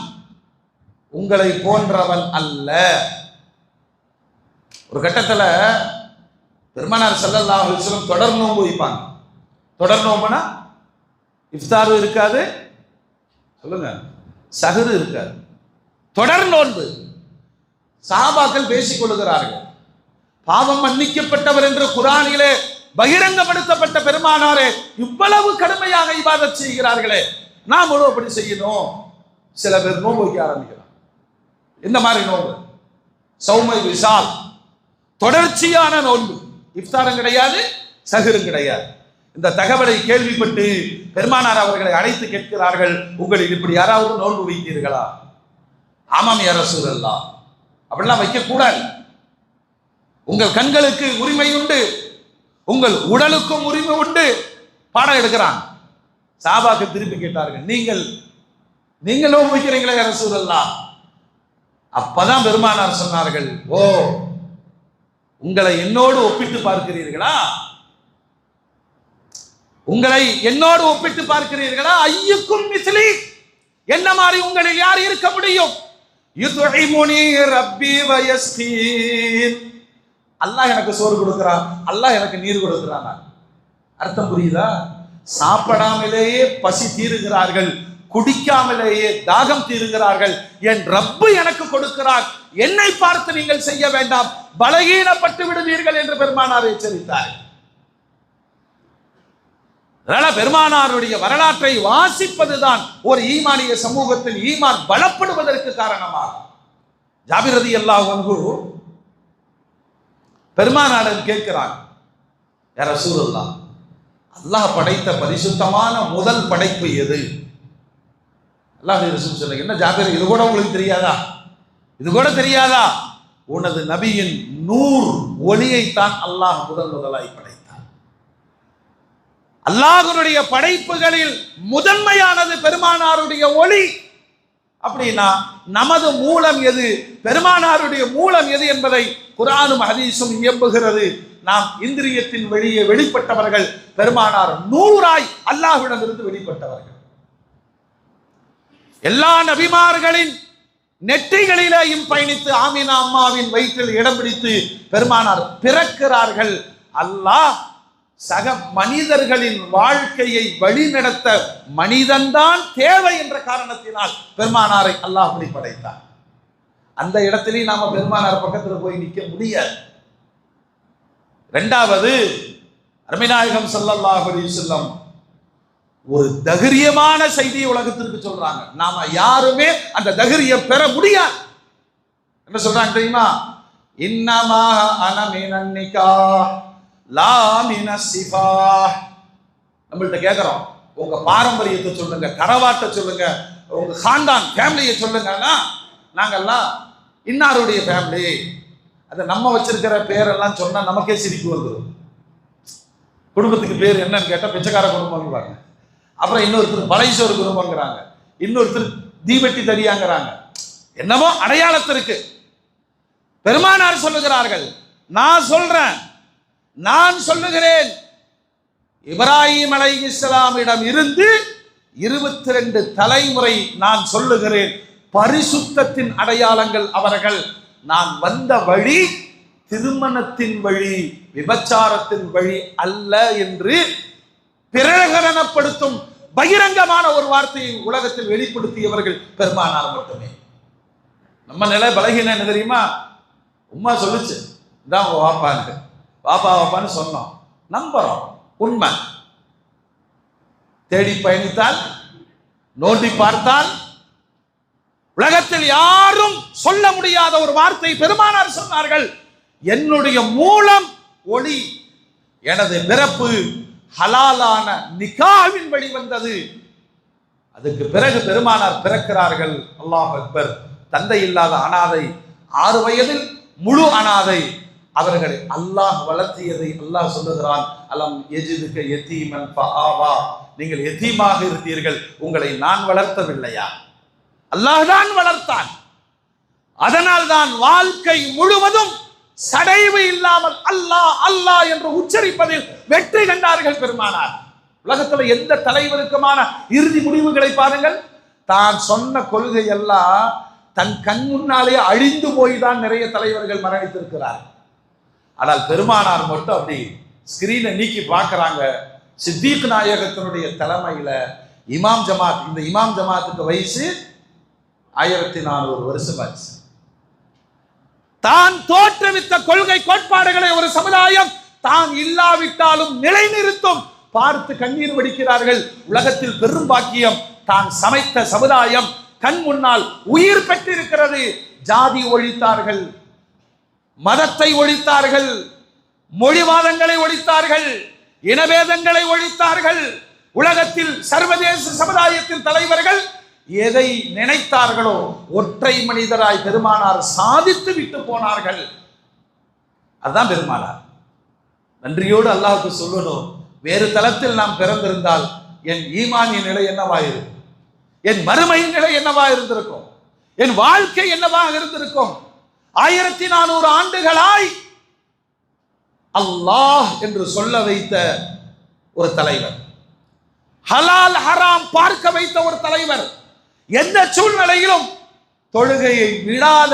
உங்களை போன்றவன் அல்ல. ஒரு கட்டத்தில் பெருமானார் ஸல்லல்லாஹு அலைஹி வஸல்லம் தொடர் நோன்பு வைப்பாங்க. தொடர் நோம்புனா இஃப்தாரும் இருக்காது, சொல்லுங்க, சஹரு இருக்காது. தொடர் நோன்பு. சஹாபாக்கள் பேசிக் கொள்கிறார்கள், பாவம் மன்னிக்கப்பட்டவர் என்று குர்ஆனிலே பகிரங்கப்படுத்தப்பட்ட பெருமானாரே இவ்வளவு கடுமையாக இபாதத் செய்கிறார்களே, நாமளும் அப்படி செய்யணும். சில பேர் நோன்பு வைக்க ஆரம்பிக்கிறார். இந்த மாதிரி நோன்பு சௌமை விசால், தொடர்ச்சியான நோன்பு, இஃப்தாரும் கிடையாது, சஹரும் கிடையாது. இந்த தகவலை கேள்விப்பட்டு பெருமானார் அவர்களை அழைத்து கேட்கிறார்கள், உங்களில் இப்படி யாராவது நோன்பு வைத்தீர்களா? ஆமாம் யா ரசூலல்லாஹ். அப்படிலாம் வைக்க கூடாது. உங்கள் கண்களுக்கு உரிமை உண்டு, உங்கள் உடலுக்கும் உரிமை உண்டு. பாடம் எடுக்கிறான். சஹாபாக்கு திருப்பி கேட்டார்கள், நீங்கள் நோன்பு வைக்கிறீங்களா யா ரசூலல்லாஹ்? அப்பதான் பெருமானார் சொன்னார்கள், ஓ, உங்களை என்னோடு ஒப்பிட்டு பார்க்கிறீர்களா? உங்களை என்னோடு ஒப்பிட்டு பார்க்கிறீர்களா? ஐயுக்கும் மிஸ்லி, என்ன மாதிரி உங்களில் யார் இருக்க முடியும்? யுத்இமுனி ரப்பி வயஸ்கீன். அல்லாஹ் எனக்கு சோறு கொடுக்கிறான், அல்லாஹ் எனக்கு நீர் கொடுக்கிறான். அர்த்தம் புரியுதா? சாப்பிடாமலேயே பசி தீருகிறார்கள், குடிக்காமலேயே தாகம் தீருகிறார்கள். என் ரப்பு எனக்கு கொடுக்கிறார், என்னை பார்த்து நீங்கள் செய்ய வேண்டாம், பலகீனப்பட்டு விடுவீர்கள் என்று பெருமானார் எச்சரித்தார். அதனால பெருமானாருடைய வரலாற்றை வாசிப்பதுதான் ஒரு ஈமானிய சமூகத்தில் ஈமான் பலப்படுவதற்கு காரணமாகும். ஜாபிர் ரலியல்லாஹு அன்ஹு பெருமானாரிடம் கேட்கிறாங்க, யா ரசூலல்லாஹ், அல்லாஹ் படைத்த பரிசுத்தமான முதல் படைப்பு எது? அல்லாஹ் ரசூல் சொல்லுங்க, என்ன ஜாபிர், இது கூட உங்களுக்கு தெரியாதா? இது கூட தெரியாதா? உனது நபியின் நூர் ஒளியைத்தான் அல்லாஹ் முதலாய் படைத்தார். அல்லாஹ்வுடைய படைப்புகளில் முதன்மையானது பெருமானாருடைய ஒளி. அப்படின்னா நமது மூலம் எது, பெருமானாருடைய மூலம் எது என்பதை குர்ஆனும் ஹதீஸும் இயம்புகிறது. நாம் இந்திரியத்தின் வெளியே வெளிப்பட்டவர்கள், பெருமானார் நூறாய் அல்லாஹ்விடமிருந்து வெளிப்பட்டவர்கள். எல்லா நபிமார்களின் நெற்றிகளிலேயும் பயணித்து ஆமினா அம்மாவின் வயிற்றில் இடம் பிடித்து பெருமானார் பிறக்கிறார்கள். அல்லாஹ் சக மனிதர்களின் வாழ்க்கையை வழிநடத்த மனிதன்தான் தேவை என்ற காரணத்தினால் பெருமானாரை அல்லாஹ் அப்படி படைத்தார். அந்த இடத்திலேயே நாம பெருமானார் பக்கத்தில் போய் நிற்க முடியாது. இரண்டாவது, அருமைநாயகம் ஸல்லல்லாஹு அலைஹி வஸல்லம் ஒரு தைரியமான செய்தியை உலகத்திற்கு சொல்றாங்க. நாம யாருமே அந்த தைரியம் பெற முடியாது. என்ன சொல்றாங்க தெரியுமா? இன்னமா அன மினன் நிகாஹ் லா மினஸ் ஸிஃபாஹ். நம்மள்ட்ட கேட்கிறோம், உங்க பாரம்பரியத்தை சொல்லுங்க, கரவாட்டை சொல்லுங்க, உங்க காண்டான் ஃபேமிலியை சொல்லுங்கன்னா நாங்கெல்லாம் இன்னாருடைய ஃபேமிலி, அதை நம்ம வச்சிருக்கிற பேரெல்லாம் சொன்னா நமக்கே சிரிப்பு வந்துடும். குடும்பத்துக்கு பேர் என்னன்னு கேட்டா பிச்சைக்கார குடும்பம். அப்புறம் இன்னொருத்தர் பழைசோர் குடும்பங்கிறாங்க, இன்னொருத்தர் தீபெட்டி தடியாங்கிறாங்க. என்னமோ அடையாளத்திற்கு பெருமானார் சொல்லுகிறார்கள், நான் சொல்லுகிறேன், இப்ராஹிம் அலைஹிஸ்ஸலாமிடம் இருந்து 22 தலைமுறை நான் சொல்லுகிறேன், பரிசுத்தத்தின் அடையாளங்கள் அவர்கள். நான் வந்த வழி திருமணத்தின் வழி, விபச்சாரத்தின் வழி அல்ல என்று பிரகடனப்படுத்தும் பகிரங்கமான ஒரு வார்த்தையை உலகத்தில் வெளிப்படுத்தியவர்கள் பெருமானார் மட்டுமே. நம்ம நிலை பலகீனம் என்ன தெரியுமா? உம்மா சொல்லுச்சு, இதான் உங்க வாப்பான்னு, வாப்பான்னு சொன்னோம், நம்புறோம். உண்மை. தேடி பயணித்தால், நோண்டி பார்த்தால் உலகத்தில் யாரும் சொல்ல முடியாத ஒரு வார்த்தை பெருமானார் சொன்னார்கள். என்னுடைய மூலம் ஒளி, எனது பிறப்பு ஹலாலான நிகாவின் வழி வந்தது. அதுக்கு பிறகு பெருமானார் பிறக்கிறார்கள். அல்லாஹ் அக்பர். தந்தை இல்லாத அனாதை, 6 வயதில் முழு அனாதை. அவர்களை அல்லாஹ் வளர்த்தியதை அல்லாஹ் சொல்லுகிறான், அலம் யஜிதுக யதீமன் ஃபஆவா. நீங்கள் யதீமாக இருந்தீர்கள், உங்களை நான் வளர்த்தவில்லையா? அல்லாஹ் தான் வளர்த்தான். அதனால் தான் வாழ்க்கை முழுவதும் சடைவு இல்லாமல் அல்லாஹ் அல்லாஹ் என்று உச்சரிப்பதில் வெற்றி கண்டார்கள் பெருமானார். உலகத்துல எந்த தலைவருக்குமான இறுதி முடிவுகளை பாருங்கள். தான் சொன்ன கொள்கை எல்லாம் தன் கண் முன்னாலே அழிந்து போய்தான் நிறைய தலைவர்கள் மரணித்திருக்கிறார். ஆனால் பெருமானார் மட்டும் அப்படி ஸ்கிரீனை நீக்கி பார்க்கிறாங்க. சித்திக் நாயகத்தினுடைய தலைமையில இமாம் ஜமாத், இந்த இமாம் ஜமாத்துக்கு வயசு 1400 வருஷம் ஆச்சு. தான் தோற்றுவித்த கொள்கை கோட்பாடுகளை ஒரு சமுதாயம் தான் இல்லாவிட்டாலும் நிலைநிறுத்தும். பார்த்து கண்ணீர் வடிக்கிறார்கள். உலகத்தில் பெரும் பாக்கியம், தான் சமைத்த சமுதாயம் கண் முன்னால் உயிர் பெற்றிருக்கிறது. ஜாதி ஒழித்தார்கள், மதத்தை ஒழித்தார்கள், மொழிவாதங்களை ஒழித்தார்கள், இனபேதங்களை ஒழித்தார்கள். உலகத்தில் சர்வதேச சமுதாயத்தின் தலைவர்கள் எதை நினைத்தார்களோ ஒற்றை மனிதராய் பெருமானார் சாதித்து விட்டு போனார்கள். அதுதான் பெருமானார். நன்றியோடு அல்லாஹ்வுக்கு சொல்லணும், வேறு தளத்தில் நாம் பிறந்திருந்தால் என் ஈமானிய நிலை என்னவாயிருக்கும், என் மறுமையின் நிலை என்னவா இருந்திருக்கும், என் வாழ்க்கை என்னவாக இருந்திருக்கும். 1400 ஆண்டுகளாய் அல்லாஹ் என்று சொல்ல வைத்த ஒரு தலைவர், ஹலால் ஹராம் பார்க்க வைத்த ஒரு தலைவர், எந்த சூழ்நிலையிலும் தொழுகையை விடாத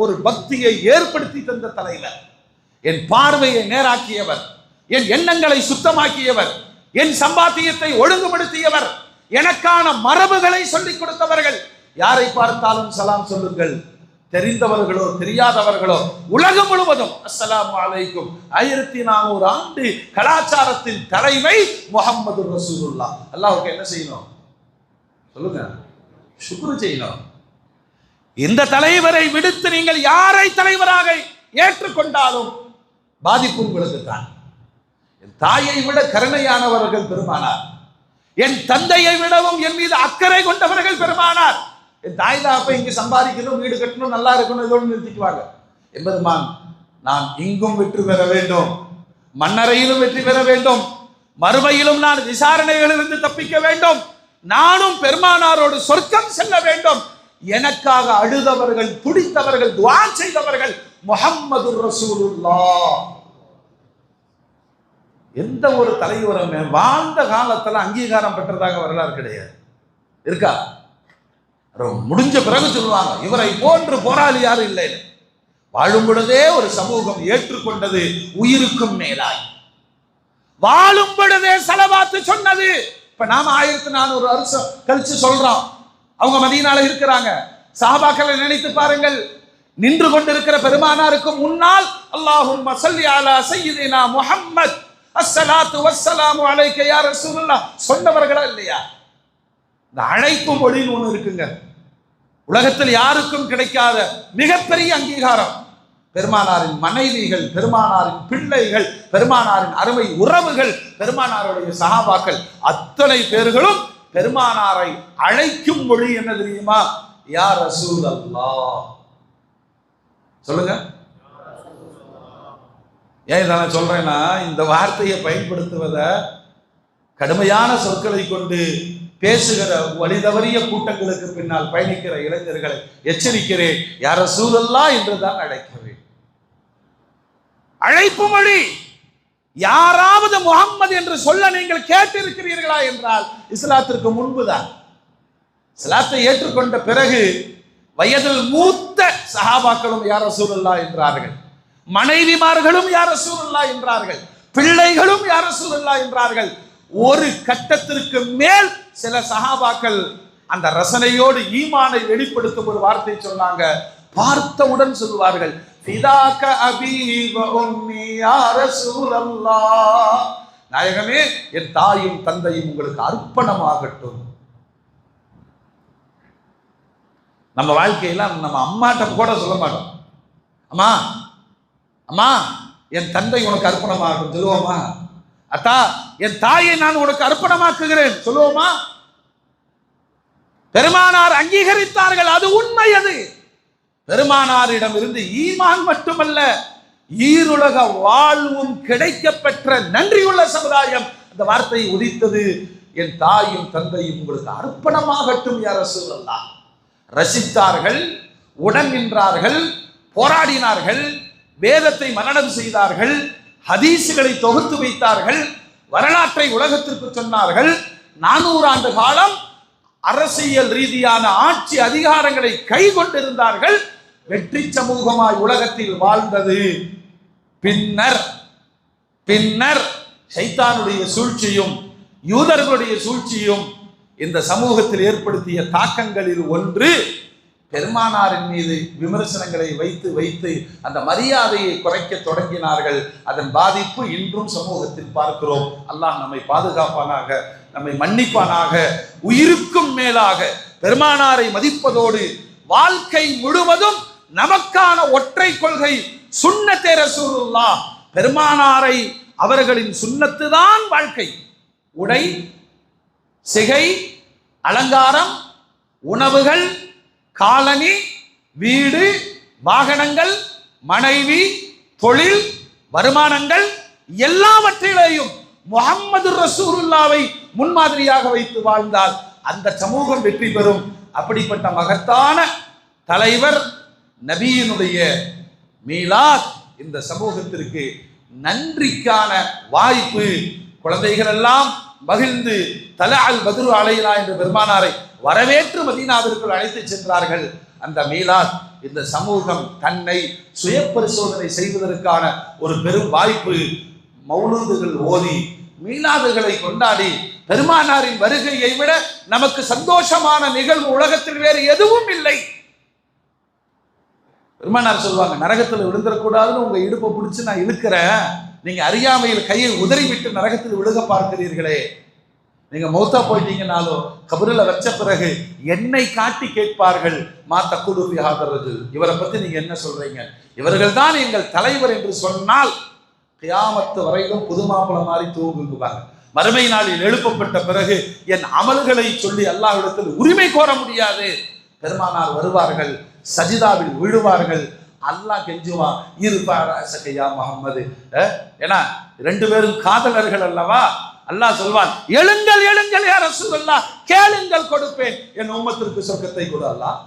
ஒரு பக்தியை ஏற்படுத்தி தந்த தலைவர், என் பார்வையை நேராக்கியவர், என் எண்ணங்களை சுத்தமாக்கியவர், என் சம்பாத்தியத்தை ஒழுங்குபடுத்தியவர், எனக்கான மரபுகளை சொல்லிக் கொடுத்தவர்கள். யாரை பார்த்தாலும் சலாம் சொல்லுங்கள், தெரிந்தவர்களோ தெரியாதவர்களோ உலகம் முழுவதும் அஸ்ஸலாமு அலைக்கும். 1400 ஆண்டு கலாச்சாரத்தின் தலைமை முஹம்மது ரசூலுல்லாஹ். அல்லாஹ்வுக்கு என்ன செய்யணும் சொல்லுங்க? சுக்ரு செய்யணும். இந்த தலைவரை விடுத்து நீங்கள் யாரை தலைவராக ஏற்றுக்கொண்டாலும் பாதிப்பு உங்களுக்கு தான். என் தாயை விட கருணையானவர்கள் பெருமானார், என் தந்தையை விடவும் என் மீது அக்கறை கொண்டவர்கள் பெருமானார். என் தாய் தான் அப்ப இங்க சம்பாதிக்கணும், வீடு கட்டணும், நல்லா இருக்கணும், இதோடு நிறுத்திக்குவாங்க. எம்பெருமான், நான் இங்கும் வெற்றி பெற வேண்டும், மன்னரையிலும் வெற்றி பெற வேண்டும், மறுமையிலும் நான் விசாரணைகளிலிருந்து தப்பிக்க வேண்டும், நானும் பெருமானாரோடு சொர்க்கம் செல்ல வேண்டும். எனக்காக அழுதவர்கள், துடித்தவர்கள், துஆ செய்தவர்கள் முஹம்மது ரசூலுல்லாஹ். எந்த ஒரு தலைவருமே வாழ்ந்த காலத்துல அங்கீகாரம் பெற்றதாக வரலாறு கிடையாது. இருக்கா? முடிஞ்ச பிறகு சொல்லுவாங்க, இவரை போன்று போராளி யாரும் இல்லை. வாழும் பொழுதே ஒரு சமூகம் ஏற்றுக்கொண்டது உயிருக்கும் மேலாய். வாழும் பொழுதே ஸலவாத்து சொன்னது. இப்ப நாம 1400 வருஷம் கழிச்சு சொல்றோம். அவங்க மதீனால இருக்கிறாங்க. சஹாபாக்களை நினைத்து பாருங்கள். நின்று கொண்டிருக்கிற பெருமானாருக்கு முன்னால் அல்லாஹும்ம ஸல்லி அலா சய்யிதினா முஹம்மத் அஸ்ஸலாத்து வஸ்ஸலாமு அலைக யா ரசூலுல்லாஹ் சொன்னவர்களா இல்லையா? இந்த அழைப்பு மொழின்னு ஒண்ணு இருக்குங்க. உலகத்தில் யாருக்கும் கிடைக்காத மிகப்பெரிய அங்கீகாரம். பெருமானாரின் மனைவிகள், பெருமானாரின் பிள்ளைகள், பெருமானாரின் அருமை உறவுகள், பெருமானாருடைய சஹாபாக்கள் அத்தனை பேர்களும் பெருமானாரை அழைக்கும் மொழி என்ன தெரியுமா? யா ரசூலல்லாஹ். சொல்லுங்க. ஏன் நான் சொல்றேன்னா, இந்த வார்த்தையை பயன்படுத்துவத கடுமையான சொற்களை கொண்டு பேசுகிற வழிதவறிய கூட்டங்களுக்கு பின்னால் பயணிக்கிற இளைஞர்களை எச்சரிக்கிறேன். யா ரசூலல்லாஹ் என்றுதான் அழைக்கிறேன். அழைப்பு மொழி. யாராவது முஹம்மது என்று சொல்ல நீங்கள் கேட்டிருக்கிறீர்களா என்றால் இஸ்லாத்திற்கு முன்புதான். இஸ்லாத்தை ஏற்றுக்கொண்ட பிறகு வயதில் மூத்த சஹாபாக்களும் யா ரசூலுல்லாஹ் என்றார்கள், மனைவிமார்களும் யா ரசூலுல்லாஹ் என்றார்கள், பிள்ளைகளும் யா ரசூலுல்லாஹ் என்றார்கள். ஒரு கட்டத்திற்கு மேல் சில சஹாபாக்கள் அந்த ரசனையோடு ஈமானை வெளிப்படுத்தும் ஒரு வார்த்தை சொன்னாங்க. பார்த்தவுடன் சொல்வார்கள், ஃபிதாக அபீ வ உம்மி யா ரசூலல்லாஹ். நாயகமே, என் தாயும் தந்தையும் உங்களுக்கு அர்ப்பணமாகட்டும். நம்ம வாழ்க்கையில நம்ம அம்மாட்ட கூட சொல்ல மாட்டோம், அம்மா அம்மா என் தந்தை உனக்கு அர்ப்பணமாகட்டும் சொல்லுவோமா? அத்தா என் தாயை நான் உனக்கு அர்ப்பணமாக்குகிறேன் சொல்லுவோமா? பெருமானார் அங்கீகரித்தார்கள், அது உண்மை. அது பெருமானாரிடம் இருந்து ஈமான் மட்டுமல்ல, ஈருலக வாழ்வும் கிடைக்க பெற்ற நன்றியுள்ள சமுதாயம் அந்த வார்த்தையை உதித்தது. என் தாயும் தந்தையும் உங்களுக்கு அர்ப்பணமாகட்டும் யா ரசூலல்லாஹ். ரசித்தார்கள், உடன் நின்றார்கள், போராடினார்கள், வேதத்தை மனனம் செய்தார்கள், ஹதீசுகளை தொகுத்து வைத்தார்கள், வரலாற்றை உலகத்திற்கு சொன்னார்கள். 400 ஆண்டு காலம் அரசியல் ரீதியான ஆட்சி அதிகாரங்களை கை கொண்டிருந்தார்கள். வெற்றி சமூகமாய் உலகத்தில் வாழ்ந்தது. பின்னர் ஷைத்தானுடைய சூழ்ச்சியும் யூதர்களுடைய சூழ்ச்சியும் இந்த சமூகத்தில் ஏற்படுத்திய தாக்கங்களில் ஒன்று, பெருமானாரின் மீது விமர்சனங்களை வைத்து அந்த மரியாதையை குறைக்க தொடங்கினார்கள். அதன் பாதிப்பு இன்றும் சமூகத்தில் பார்க்கிறோம். அல்லாஹ் நம்மை பாதுகாப்பானாக, நம்மை மன்னிப்பானாக. உயிருக்கும் மேலாக பெருமானாரை மதிப்பதோடு வாழ்க்கை முழுவதும் நமக்கான ஒற்றை கொள்கை சுன்னத்தே ரசூலுல்லாஹ். பெருமானாரை அவர்களின் சுன்னத்து தான் வாழ்க்கை. உடை, சிகை, அலங்காரம், உணவுகள், காலனி, வீடு, வாகனங்கள், மனைவி, தொழில், வருமானங்கள் எல்லாவற்றிலேயும் முஹம்மது ரசூலுல்லாவை முன்மாதிரியாக வைத்து வாழ்ந்தால் அந்த சமூகம் வெற்றி பெறும். அப்படிப்பட்ட மகத்தான தலைவர் நபியினுடைய மீலாத் இந்த சமூகத்திற்கு நன்றிக்கான வாய்ப்பு. குழந்தைகள் எல்லாம் மகிழ்ந்து தலஅல் பத்ரு அலைனா என்ற பெருமானாரை வரவேற்று மதீனாவிற்குள் அழைத்து சென்றார்கள். அந்த மீலாத் இந்த சமூகம் தன்னை சுய பரிசோதனை செய்வதற்கான ஒரு பெரும் வாய்ப்பு. மௌலூதுகள் ஓதி, மீலாதுகளை கொண்டாடி, பெருமானாரின் வருகையை விட நமக்கு சந்தோஷமான நிகழ்வு உலகத்தில் வேறு எதுவும் இல்லை. பெருமானார் சொல்வாங்க, நரகத்தில் விழுந்துடக்கூடாதுன்னு உங்க இடுப்பை பிடிச்சு நான் இழுக்கிறேன், நீங்க அறியாமையில் கையை உதறிவிட்டு நரகத்தில் விழுக பார்க்கிறீர்களே. நீங்க மௌத்தா போயிட்டீங்கன்னாலும் கபரில் வச்ச பிறகு என்னை காட்டி கேட்பார்கள், மா தக்குடு ஃபி ஹாதர் ரஜுல், இவரை பத்தி நீங்க என்ன சொல்றீங்க? இவர்கள் தான் எங்கள் தலைவர் என்று சொன்னால் கியாமத்து வரையிலும் புது மாப்பிளை மாதிரி தூங்குவாங்க. மறுமை நாளில் எழுப்பப்பட்ட பிறகு என் அமல்களை சொல்லி அல்லாஹ்விடத்தில் உரிமை கோர முடியாது. பெருமானார் வருவார்கள், சஜிதாவில் விழுவார்கள், அல்லாஹ் கெஞ்சுவான், இருப்பாரா முஹம்மது. ஏன்னா 2 பேரும் காதலர்கள் அல்லவா. அல்லாஹ் சொல்வான், எழுங்கள் எழுங்கள் யா ரசூலல்லாஹ், கேளுங்கள் கொடுப்பேன், என் உம்மத்திற்கு சொர்க்கத்தை கொடு அல்லாஹ்,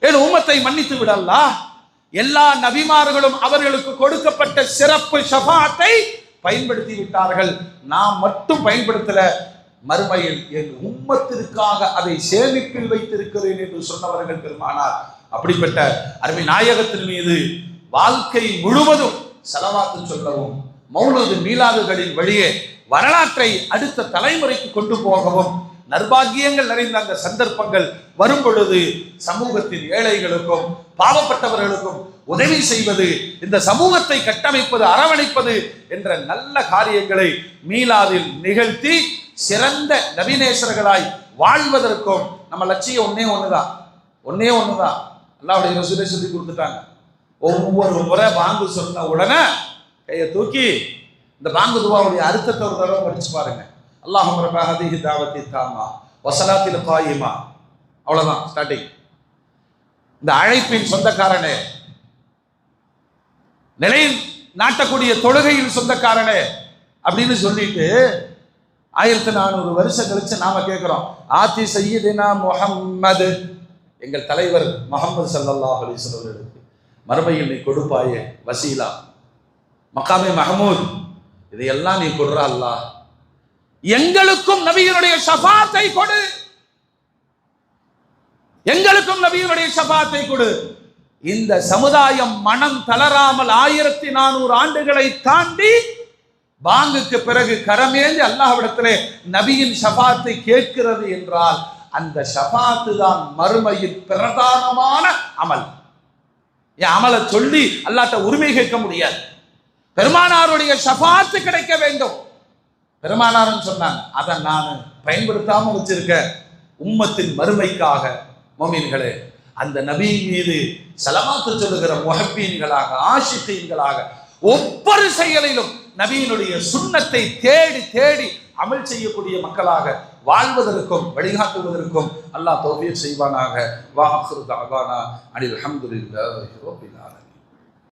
என் உம்மத்தை மன்னித்து விடு அல்லாஹ். எல்லா நபிமார்களும் அவர்களுக்கு கொடுக்கப்பட்ட சிறப்பு ஷஃபாத்தை பயன்படுத்தி விட்டார்கள், நாம் மட்டும் பயன்படுத்தல. மறுமையில் என் உம்மத்திற்காக அதை சேமிப்பில் வைத்திருக்கிறேன் என்று சொன்னவர்கள் பெருமானார். அப்படிப்பட்ட அருமை நாயகத்தின் மீது வாழ்க்கை முழுவதும் ஸலவாத்து சொல்லவும், மௌலூது மீலாதுகளின் வழியே வரலாற்றை அடுத்த தலைமுறைக்கு கொண்டு போகவும் நற்பாகியங்கள் நிறைந்த அந்த சந்தர்ப்பங்கள் வரும் பொழுது சமூகத்தின் ஏழைகளுக்கும் பாவப்பட்டவர்களுக்கும் உதவி செய்வது, இந்த சமூகத்தை கட்டமைப்பது, அரவணைப்பது என்ற நல்ல காரியங்களை மீலாதில் நிகழ்த்தி சிறந்த நபிநேசர்களாய் வாழ்வதற்கும் நம்ம லட்சியம் ஒன்னே ஒண்ணுதான். அல்லாஹ்வுடைய ரசூலை சொல்லி கொடுத்துட்டாங்க. ஒவ்வொரு முறை பாங்கு சொன்ன உடனே கையை தூக்கி இந்த பாங்கு துவாவுடைய அர்த்தத்தை ஒரு தடவை படிச்சு பாருங்க. அல்லாஹும்ம ரப்ப ஹாதிஹி தாவத்தி தாம்மா வஸலாத்தில் காயிமா. அவ்வளவுதான் ஸ்டார்டிங். இந்த அழைப்பின் சொந்தக்காரனே, நிலை நாட்டக்கூடிய தொழுகையில் சொந்தக்காரனே அப்படின்னு சொல்லிட்டு 1400 வருஷம் கழிச்சு நாம கேட்கிறோம், ஆத்தி சய்யிதினா முஹம்மது, எங்கள் தலைவர் முஹம்மது ஸல்லல்லாஹு அலைஹி வஸல்லம் மறுமையில் நீ கொடுப்பாயே வசீலா, மகாமே மஹமூத், இதையெல்லாம் நீ கொடுறா அல்லாஹ், எங்களுக்கும் நபியினுடைய ஷஃபாத்தை கொடு, எங்களுக்கும் நபியினுடைய ஷஃபாத்தை கொடு. இந்த சமுதாயம் மனம் தளராமல் 1400 ஆண்டுகளை தாண்டி பாங்குக்கு பிறகு கரமேந்தி அல்லாஹ்விடத்திலே நபியின் ஷஃபாத்தை கேட்கிறது என்றால் அந்த ஷஃபாத்து தான் மறுமையின் பிரதானமான அமல். என் அமலை சொல்லி அல்லாஹ்ட்ட உரிமை கேட்க முடியாது. பெருமானாருடைய ஷஃபாத்து கிடைக்க வேண்டும். பெருமானார்னு சொன்னாங்க, அதை நான் பயன்படுத்தாம வச்சிருக்க உம்மத்தின் மறுமைக்காக. மோமீன்களே, அந்த நபி மீது ஸலவாத்து சொல்லுகிற முஹப்பீன்களாக, ஆஷிகீன்களாக ஒவ்வொரு செயலிலும் நபியினுடைய சுன்னத்தை தேடி தேடி அமல் செய்யக்கூடிய மக்களாக வாழ்வதற்கும் வழிகாட்டுவதற்கும் அல்லாஹ் தௌஃபீக் செய்வானாக. வா ஆகிரு தஅவானா அனில் ஹம்துலில்லாஹி ரப்பில் ஆலமீன்.